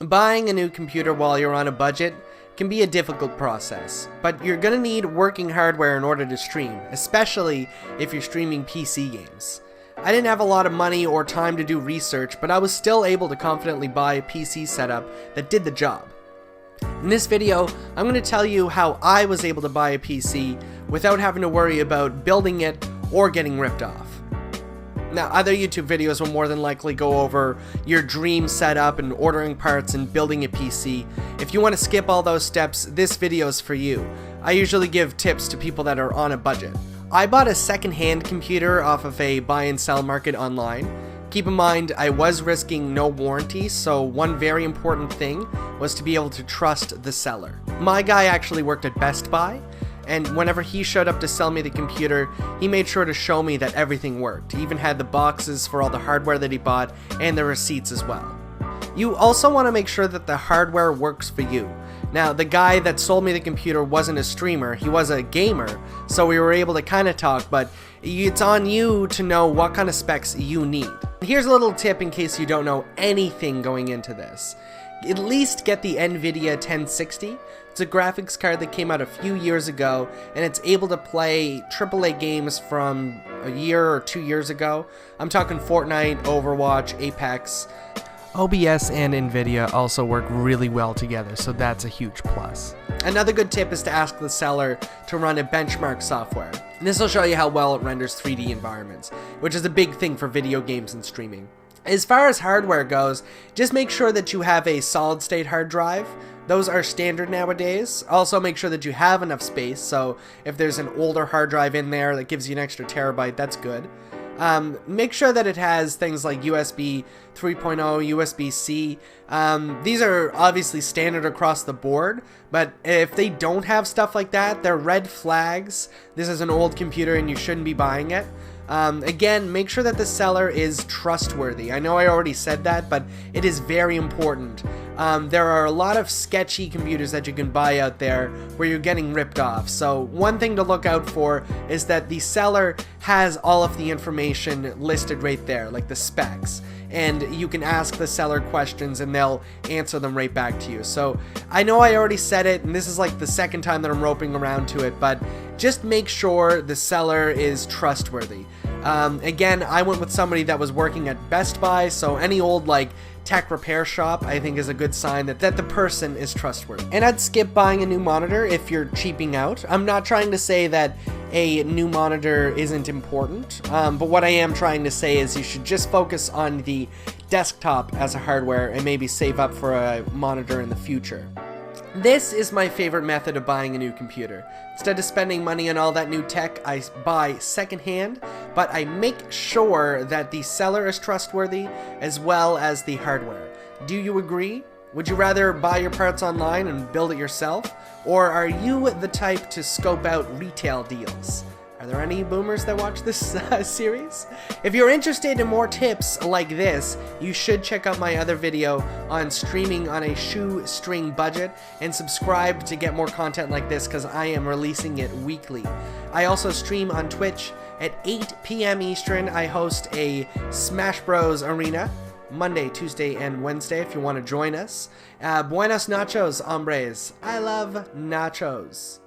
Buying a new computer while you're on a budget can be a difficult process, but you're gonna need working hardware in order to stream, especially if you're streaming PC games. I didn't have a lot of money or time to do research, but I was still able to confidently buy a PC setup that did the job. In this video, I'm going to tell you how I was able to buy a PC without having to worry about building it or getting ripped off. Now, other YouTube videos will more than likely go over your dream setup and ordering parts and building a PC. If you want to skip all those steps, this video is for you. I usually give tips to people that are on a budget. I bought a second-hand computer off of a buy and sell market online. Keep in mind, I was risking no warranty, so one very important thing was to be able to trust the seller. My guy actually worked at Best Buy, and whenever he showed up to sell me the computer, he made sure to show me that everything worked. He even had the boxes for all the hardware that he bought and the receipts as well. You also want to make sure that the hardware works for you. Now, the guy that sold me the computer wasn't a streamer, he was a gamer, so we were able to kind of talk, but it's on you to know what kind of specs you need. Here's a little tip in case you don't know anything going into this. At least get the NVIDIA 1060. It's a graphics card that came out a few years ago, and it's able to play AAA games from a year or 2 years ago. I'm talking Fortnite, Overwatch, Apex. OBS and NVIDIA also work really well together, so that's a huge plus. Another good tip is to ask the seller to run a benchmark software. This will show you how well it renders 3D environments, which is a big thing for video games and streaming. As far as hardware goes, just make sure that you have a solid-state hard drive. Those are standard nowadays. Also make sure that you have enough space, so if there's an older hard drive in there that gives you an extra terabyte, that's good. Make sure that it has things like USB 3.0, USB-C. These are obviously standard across the board, but if they don't have stuff like that, they're red flags. This is an old computer and you shouldn't be buying it. Again, make sure that the seller is trustworthy. I know I already said that, but it is very important. There are a lot of sketchy computers that you can buy out there where you're getting ripped off. So one thing to look out for is that the seller has all of the information listed right there, like the specs. And you can ask the seller questions and they'll answer them right back to you. So I know I already said it, and this is like the second time that I'm roping around to it, but just make sure the seller is trustworthy. Again, I went with somebody that was working at Best Buy, so any old like tech repair shop I think is a good sign that the person is trustworthy. And I'd skip buying a new monitor if you're cheaping out. I'm not trying to say that a new monitor isn't important, but what I am trying to say is you should just focus on the desktop as a hardware and maybe save up for a monitor in the future. This is my favorite method of buying a new computer. Instead of spending money on all that new tech, I buy secondhand, but I make sure that the seller is trustworthy as well as the hardware. Do you agree? Would you rather buy your parts online and build it yourself? Or are you the type to scope out retail deals? Are there any boomers that watch this series? If you're interested in more tips like this, you should check out my other video on streaming on a shoestring budget and subscribe to get more content like this because I am releasing it weekly. I also stream on Twitch at 8 p.m. Eastern. I host a Smash Bros. Arena Monday, Tuesday, and Wednesday if you want to join us. Buenos nachos, hombres. I love nachos.